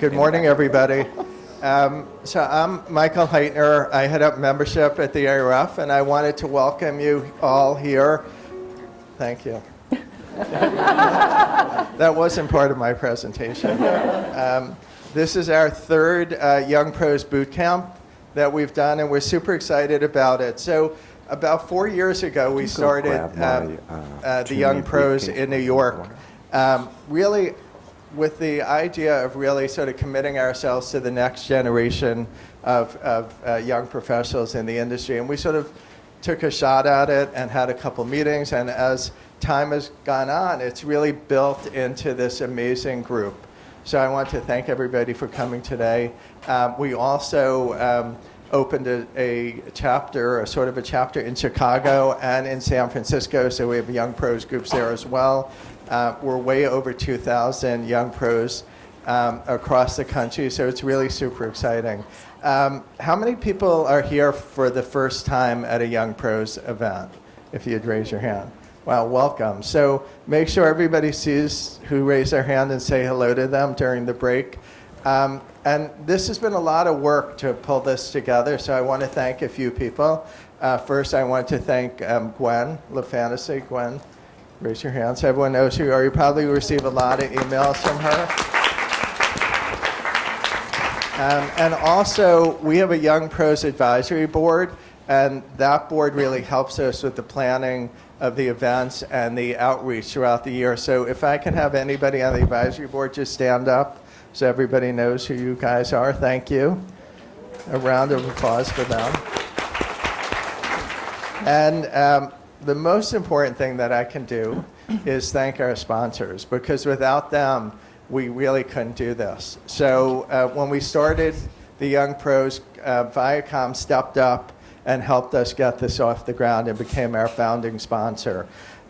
Good morning, everybody. So I'm Michael Heitner. I head up membership at the ARF, and I wanted to welcome you all here. Thank you. That wasn't part of my presentation. This is our third Young Pros Boot Camp that we've done, and we're super excited about it. So about 4 years ago, we started the Young Pros in New York, really with the idea of really sort of committing ourselves to the next generation of young professionals in the industry. And we sort of took a shot at it and had a couple meetings, and as time has gone on, it's really built into this amazing group. So I want to thank everybody for coming today. We also opened a chapter, a sort of a chapter in Chicago and in San Francisco, so we have Young Pros groups there as well. We're way over 2,000 Young Pros across the country, so it's really super exciting. How many people are here for the first time at a Young Pros event? If you'd raise your hand. Wow, welcome. So make sure everybody sees who raised their hand and say hello to them during the break. And this has been a lot of work to pull this together, so I want to thank a few people. First, I want to thank Gwen LaFantasy. Gwen, raise your hand so everyone knows who you are. You probably receive a lot of emails from her. And also, we have a Young Pros Advisory Board, and that board really helps us with the planning of the events and the outreach throughout the year. So if I can have anybody on the advisory board just stand up so everybody knows who you guys are. Thank you. A round of applause for them. And the most important thing that I can do is thank our sponsors, because without them, we really couldn't do this. So when we started the Young Pros, Viacom stepped up and helped us get this off the ground and became our founding sponsor.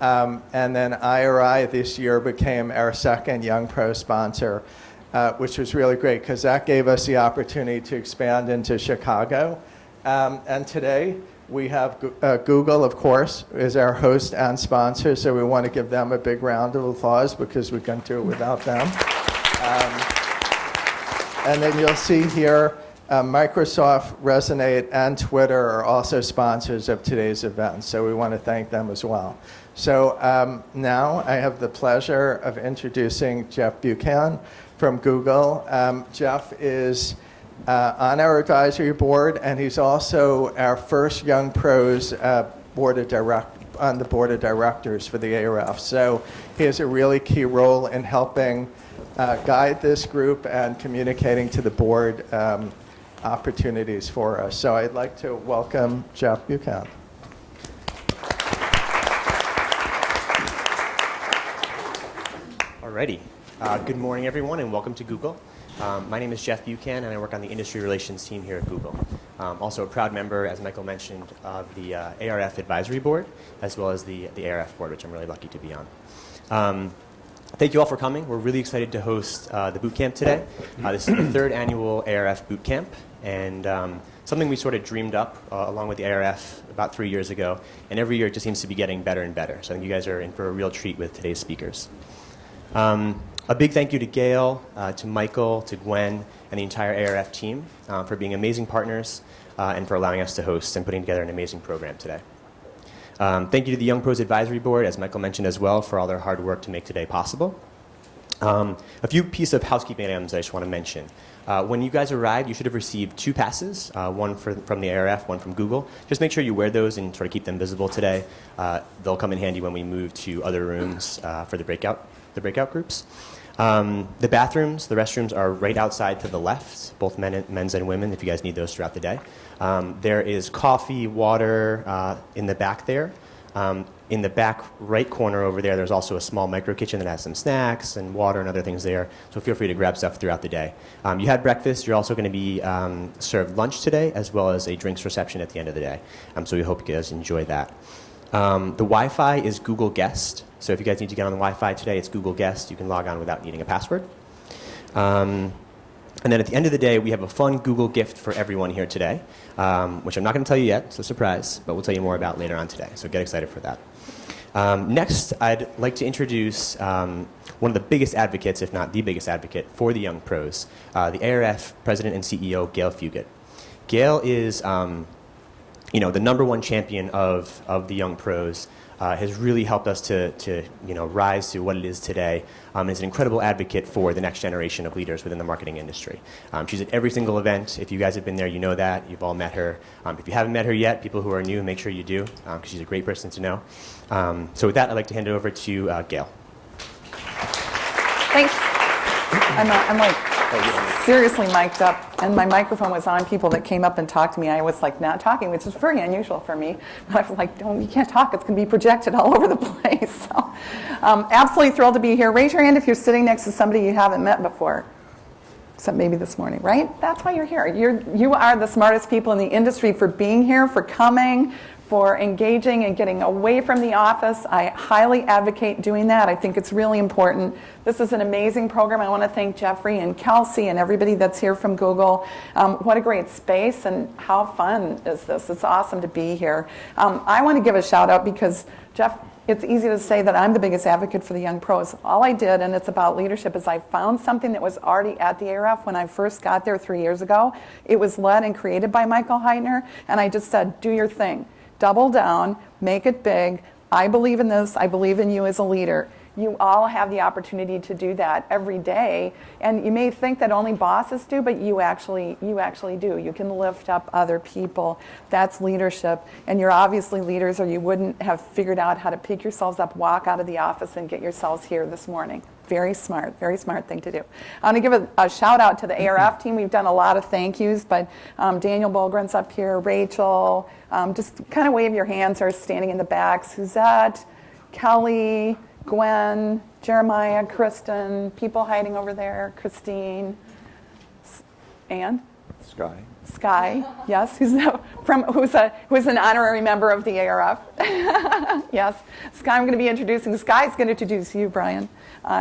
And then IRI this year became our second Young Pro sponsor, which was really great because that gave us the opportunity to expand into Chicago. And today we have Google, of course, is our host and sponsor, so we want to give them a big round of applause because we couldn't do it without them. And then you'll see here, Microsoft, Resonate, and Twitter are also sponsors of today's event, so we want to thank them as well. So now I have the pleasure of introducing Jeff Buchan from Google. Jeff is on our advisory board, and he's also our first Young Pros on the board of directors for the ARF. So he has a really key role in helping guide this group and communicating to the board opportunities for us. So I'd like to welcome Jeff Buchan. Alrighty. Good morning, everyone, and welcome to Google. My name is Jeff Buchan, and I work on the industry relations team here at Google. Also a proud member, as Michael mentioned, of the ARF Advisory Board, as well as the ARF Board, which I'm really lucky to be on. Thank you all for coming. We're really excited to host the boot camp today. This is the third annual ARF boot camp, and something we sort of dreamed up along with the ARF about 3 years ago, and every year it just seems to be getting better and better. So I think you guys are in for a real treat with today's speakers. A big thank you to Gail, to Michael, to Gwen, and the entire ARF team for being amazing partners and for allowing us to host and putting together an amazing program today. Thank you to the Young Pros Advisory Board, as Michael mentioned as well, for all their hard work to make today possible. A few pieces of housekeeping items I just want to mention. When you guys arrived, you should have received 2 passes, one from the ARF, one from Google. Just make sure you wear those and sort of keep them visible today. They'll come in handy when we move to other rooms for the breakout groups. The bathrooms, the restrooms are right outside to the left, both men's and women, if you guys need those throughout the day. There is coffee, water in the back there. In the back right corner over there, there's also a small micro kitchen that has some snacks and water and other things there. So feel free to grab stuff throughout the day. You had breakfast. You're also going to be served lunch today, as well as a drinks reception at the end of the day. So we hope you guys enjoy that. The Wi-Fi is Google Guest. So if you guys need to get on the Wi-Fi today, it's Google Guest. You can log on without needing a password. And then at the end of the day, we have a fun Google gift for everyone here today, which I'm not going to tell you yet. It's a surprise, but we'll tell you more about later on today. So get excited for that. Next, I'd like to introduce one of the biggest advocates, if not the biggest advocate, for the young pros, the ARF President and CEO, Gail Fugit. Gail is the number one champion of the young pros, has really helped us to rise to what it is today, is an incredible advocate for the next generation of leaders within the marketing industry. She's at every single event. If you guys have been there, you know that. You've all met her. If you haven't met her yet, people who are new, make sure you do, because she's a great person to know. So with that, I'd like to hand it over to Gail. Thanks. I'm like seriously mic'd up, and my microphone was on people that came up and talked to me. I was like not talking, which is very unusual for me. But I was like, you can't talk. It's going to be projected all over the place. So, absolutely thrilled to be here. Raise your hand if you're sitting next to somebody you haven't met before, except maybe this morning, right? That's why you're here. You are the smartest people in the industry for being here, for coming, for engaging and getting away from the office. I highly advocate doing that. I think it's really important. This is an amazing program. I want to thank Jeffrey and Kelsey and everybody that's here from Google. What a great space, and how fun is this? It's awesome to be here. I want to give a shout out because, Jeff, it's easy to say that I'm the biggest advocate for the young pros. All I did, and it's about leadership, is I found something that was already at the ARF when I first got there 3 years ago. It was led and created by Michael Heitner, and I just said, do your thing. Double down, make it big. I believe in this. I believe in you as a leader. You all have the opportunity to do that every day. And you may think that only bosses do, but you actually do. You can lift up other people. That's leadership. And you're obviously leaders, or you wouldn't have figured out how to pick yourselves up, walk out of the office, and get yourselves here this morning. Very smart thing to do. I want to give a shout out to the ARF team. We've done a lot of thank yous, but Daniel Bolgren's up here, Rachel, just kind of wave your hands or standing in the back. Suzette, Kelly, Gwen, Jeremiah, Kristen, people hiding over there, Christine, and Sky, yes, who's an honorary member of the ARF. Yes, Sky, I'm going to be introducing. Sky's going to introduce you, Brian,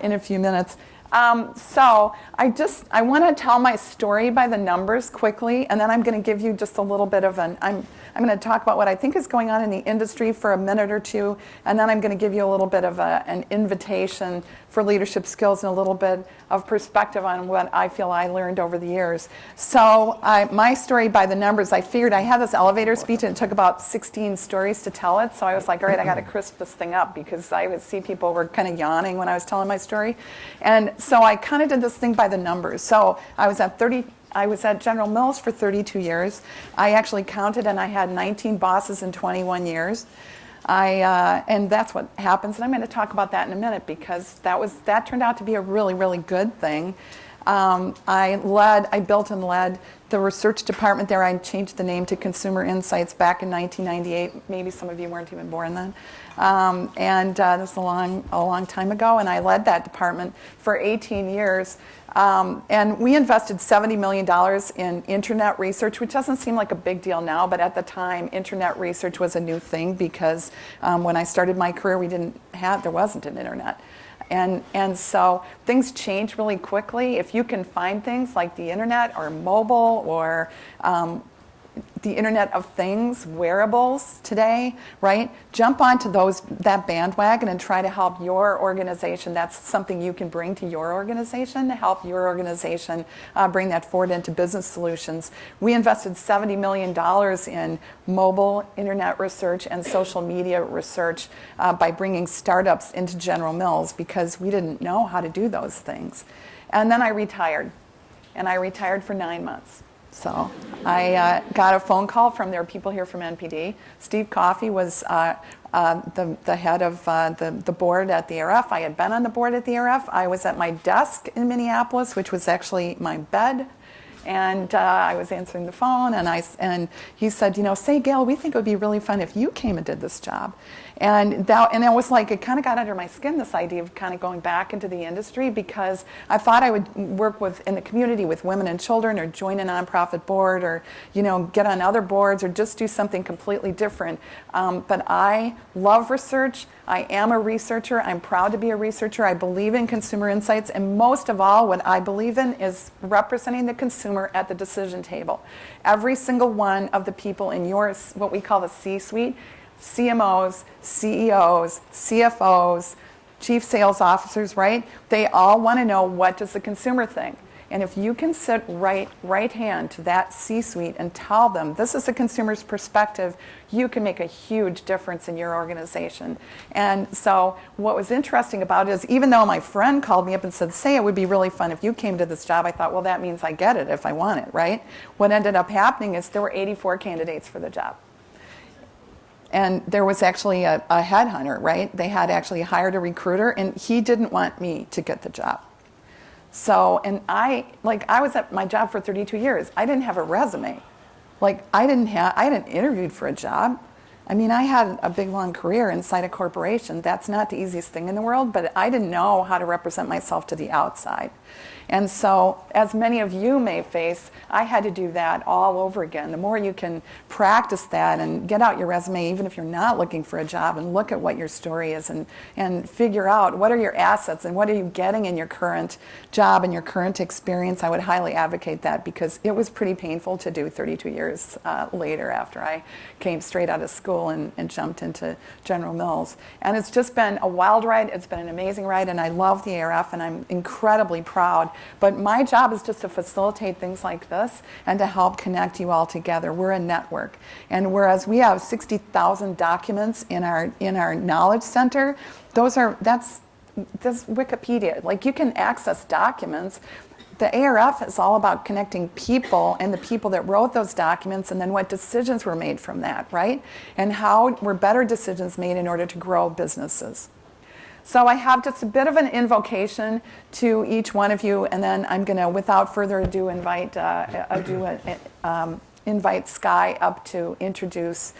in a few minutes. So I want to tell my story by the numbers quickly, and then I'm going to give you just a little bit of I'm going to talk about what I think is going on in the industry for a minute or two, and then I'm going to give you a little bit of an invitation for leadership skills and a little bit of perspective on what I feel I learned over the years. So my story by the numbers, I figured I had this elevator speech, and it took about 16 stories to tell it. So I was like, all right, I got to crisp this thing up, because I would see people were kind of yawning when I was telling my story. And so I kind of did this thing by the numbers. So I was at General Mills for 32 years. I actually counted, and I had 19 bosses in 21 years. And that's what happens, and I'm going to talk about that in a minute, because that turned out to be a really, really good thing. I built and led the research department there. I changed the name to Consumer Insights back in 1998. Maybe some of you weren't even born then. This is a long time ago, and I led that department for 18 years. And we invested $70 million in internet research, which doesn't seem like a big deal now, but at the time, internet research was a new thing, because when I started my career, there wasn't an internet. And so things change really quickly. If you can find things like the internet or mobile or the Internet of Things, wearables today, right? Jump onto that bandwagon and try to help your organization. That's something you can bring to your organization to help your organization bring that forward into business solutions. We invested $70 million in mobile internet research and social media research by bringing startups into General Mills, because we didn't know how to do those things. And then I retired, and I retired for 9 months. So I got a phone call from, there are people here from NPD. Steve Coffey was the head of the board at the ARF. I had been on the board at the ARF. I was at my desk in Minneapolis, which was actually my bed. And I was answering the phone, and he said, say, Gail, we think it would be really fun if you came and did this job. And it was like, it kind of got under my skin, this idea of kind of going back into the industry, because I thought I would work in the community with women and children, or join a nonprofit board, or get on other boards, or just do something completely different. But I love research. I am a researcher. I'm proud to be a researcher. I believe in consumer insights, and most of all, what I believe in is representing the consumer at the decision table. Every single one of the people in what we call the C-suite, CMOs, CEOs, CFOs, chief sales officers, right? They all want to know, what does the consumer think? And if you can sit right hand to that C-suite and tell them, this is the consumer's perspective, you can make a huge difference in your organization. And so what was interesting about it is, even though my friend called me up and said, say, it would be really fun if you came to this job, I thought, well, that means I get it if I want it, right? What ended up happening is there were 84 candidates for the job. And there was actually a headhunter, right? They had actually hired a recruiter, and he didn't want me to get the job. So, and I was at my job for 32 years. I didn't have a resume. I hadn't interviewed for a job. I mean, I had a big, long career inside a corporation. That's not the easiest thing in the world, but I didn't know how to represent myself to the outside. And so, as many of you may face, I had to do that all over again. The more you can practice that and get out your resume, even if you're not looking for a job, and look at what your story is, and figure out what are your assets and what are you getting in your current job and your current experience, I would highly advocate that, because it was pretty painful to do 32 years later, after I came straight out of school and jumped into General Mills. And it's just been a wild ride. It's been an amazing ride, and I love the ARF, and I'm incredibly proud. But my job is just to facilitate things like this and to help connect you all together. We're a network. And whereas we have 60,000 documents in our knowledge center, that's Wikipedia. Like, you can access documents. The ARF is all about connecting people and the people that wrote those documents, and then what decisions were made from that, right? And how were better decisions made in order to grow businesses. So I have just a bit of an invocation to each one of you, and then I'm going to, without further ado, invite Sky up to introduce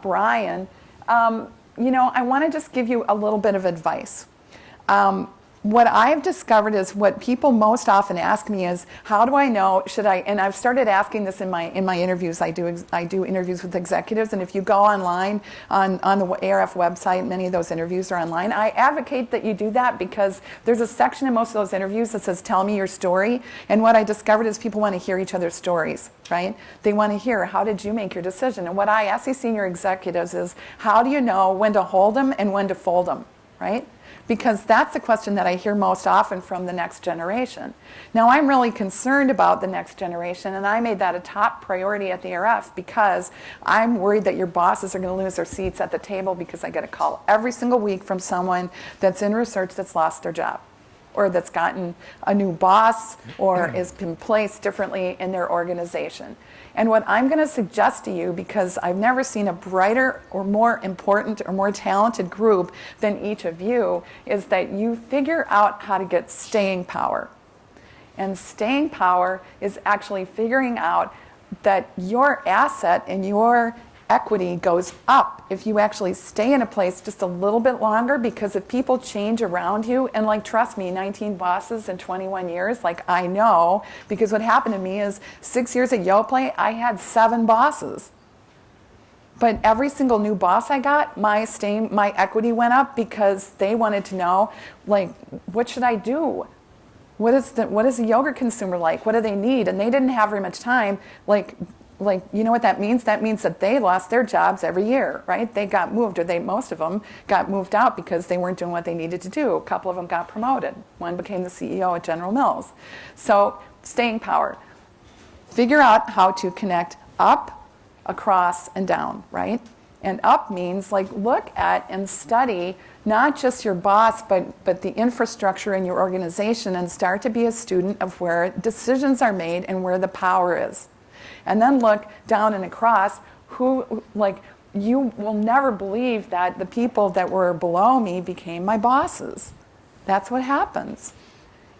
Brian. I want to just give you a little bit of advice. What I've discovered is, what people most often ask me is, how do I know, and I've started asking this in my interviews. I do interviews with executives, and if you go online on the ARF website, many of those interviews are online. I advocate that you do that, because there's a section in most of those interviews that says, tell me your story. And what I discovered is, people want to hear each other's stories, right? They want to hear, how did you make your decision? And what I ask these senior executives is, how do you know when to hold them and when to fold them, right? Because that's the question that I hear most often from the next generation. Now, I'm really concerned about the next generation, and I made that a top priority at the ARF, because I'm worried that your bosses are going to lose their seats at the table, because I get a call every single week from someone that's in research that's lost their job, or that's gotten a new boss, or has been placed differently in their organization. And what I'm going to suggest to you, because I've never seen a brighter or more important or more talented group than each of you, is that you figure out how to get staying power. And staying power is actually figuring out that your asset and your equity goes up if you actually stay in a place just a little bit longer, because if people change around you, and trust me, 19 bosses in 21 years, I know, because what happened to me is 6 years at Yoplait, I had 7 bosses. But every single new boss I got, my equity went up, because they wanted to know, what should I do? What is the yogurt consumer like? What do they need? And they didn't have very much time. You know what that means? That means that they lost their jobs every year, right? They got moved, or most of them got moved out because they weren't doing what they needed to do. A couple of them got promoted. One became the CEO at General Mills. So, staying power. Figure out how to connect up, across, and down, right? And up means, look at and study not just your boss, but the infrastructure in your organization, and start to be a student of where decisions are made and where the power is. And then look down and across, you will never believe that the people that were below me became my bosses. That's what happens.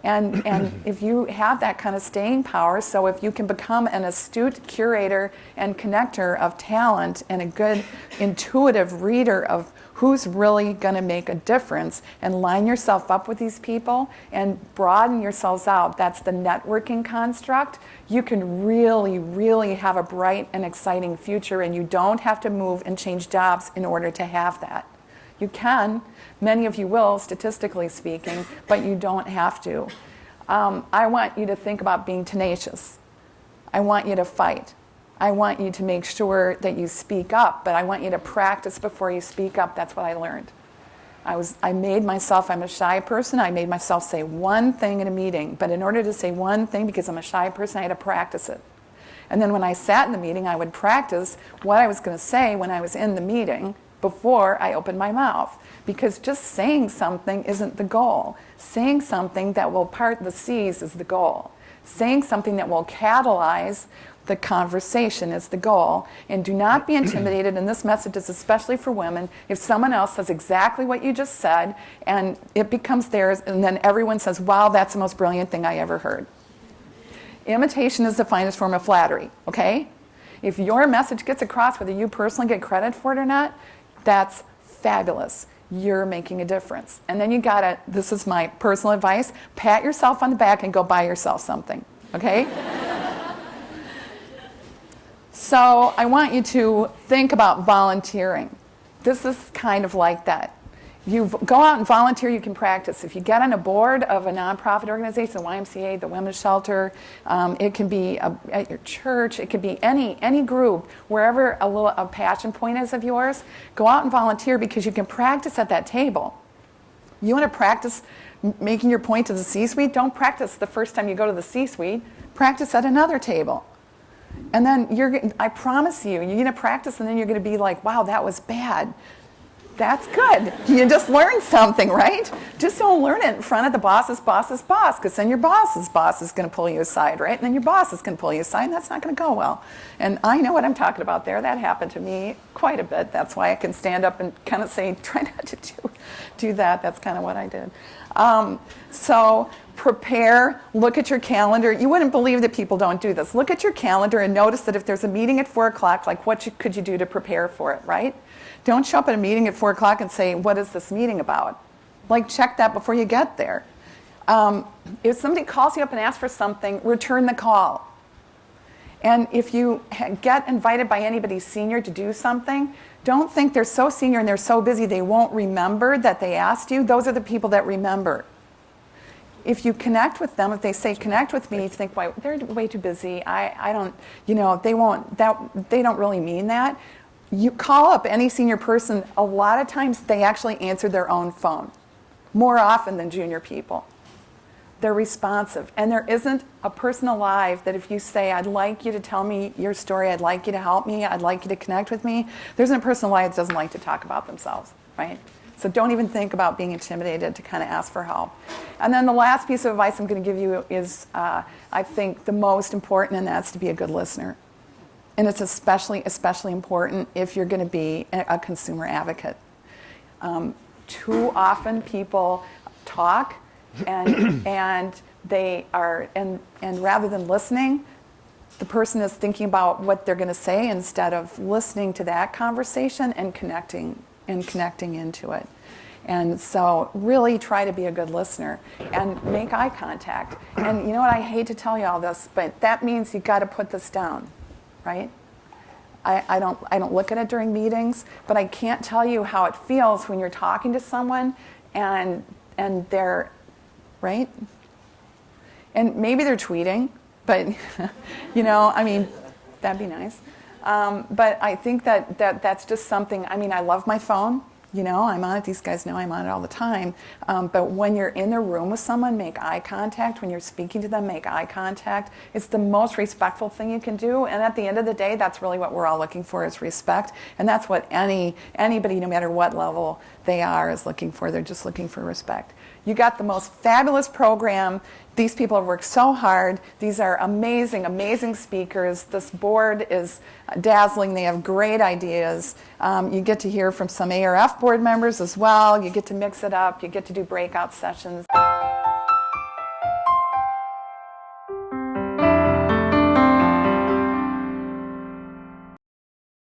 And if you have that kind of staying power, so if you can become an astute curator and connector of talent, and a good intuitive reader of who's really going to make a difference, and line yourself up with these people and broaden yourselves out, that's the networking construct, you can really, really have a bright and exciting future, and you don't have to move and change jobs in order to have that. You can, many of you will, statistically speaking, but you don't have to. I want you to think about being tenacious. I want you to fight. I want you to make sure that you speak up, but I want you to practice before you speak up. That's what I learned. I made myself, I'm a shy person, I made myself say one thing in a meeting, but in order to say one thing, because I'm a shy person, I had to practice it. And then when I sat in the meeting, I would practice what I was going to say when I was in the meeting before I opened my mouth. Because just saying something isn't the goal. Saying something that will part the seas is the goal. Saying something that will catalyze the conversation is the goal. And do not be intimidated, and this message is especially for women, if someone else says exactly what you just said and it becomes theirs, and then everyone says, wow, that's the most brilliant thing I ever heard. Imitation is the finest form of flattery, okay? If your message gets across, whether you personally get credit for it or not, that's fabulous. You're making a difference. And then you gotta, this is my personal advice, pat yourself on the back and go buy yourself something, okay? So I want you to think about volunteering. This is kind of like that. You go out and volunteer, you can practice. If you get on a board of a nonprofit organization, the YMCA, the Women's Shelter, it can be at your church, it could be any group, wherever a passion point is of yours, go out and volunteer because you can practice at that table. You want to practice making your point to the C-suite? Don't practice the first time you go to the C-suite. Practice at another table. And then I promise you, you're going to practice and then you're going to be like, wow, that was bad. That's good. You just learned something, right? Just don't learn it in front of the boss's boss, because then your boss's boss is going to pull you aside, right? And then your boss is going to pull you aside, and that's not going to go well. And I know what I'm talking about there. That happened to me quite a bit. That's why I can stand up and kind of say, try not to do that. That's kind of what I did. So prepare, look at your calendar. You wouldn't believe that people don't do this. Look at your calendar and notice that if there's a meeting at 4 o'clock, like what could you do to prepare for it, right? Don't show up at a meeting at 4 o'clock and say, what is this meeting about? Like, check that before you get there. If somebody calls you up and asks for something, return the call. And if you get invited by anybody senior to do something, don't think they're so senior and they're so busy they won't remember that they asked you. Those are the people that remember. If you connect with them, if they say connect with me, you think, why, they're way too busy. I don't, they don't really mean that. You call up any senior person, a lot of times they actually answer their own phone, more often than junior people. They're responsive. And there isn't a person alive that if you say, I'd like you to tell me your story, I'd like you to help me, I'd like you to connect with me, there isn't a person alive that doesn't like to talk about themselves, right? So don't even think about being intimidated to kind of ask for help. And then the last piece of advice I'm going to give you is, I think, the most important, and that's to be a good listener. And it's especially important if you're going to be a consumer advocate. Too often people talk and they are, and rather than listening, the person is thinking about what they're going to say instead of listening to that conversation and connecting into it. And so really try to be a good listener and make eye contact. And you know what, I hate to tell you all this, but that means you've got to put this down, right? I don't look at it during meetings, but I can't tell you how it feels when you're talking to someone and they're, right? And maybe they're tweeting, but that'd be nice. But I think that's just something, I love my phone. I'm on it. These guys know I'm on it all the time. But when you're in the room with someone, make eye contact. When you're speaking to them, make eye contact. It's the most respectful thing you can do. And at the end of the day, that's really what we're all looking for is respect. And that's what anybody, no matter what level they are, is looking for. They're just looking for respect. You got the most fabulous program. These people have worked so hard. These are amazing, amazing speakers. This board is dazzling. They have great ideas. You get to hear from some ARF board members as well. You get to mix it up. You get to do breakout sessions.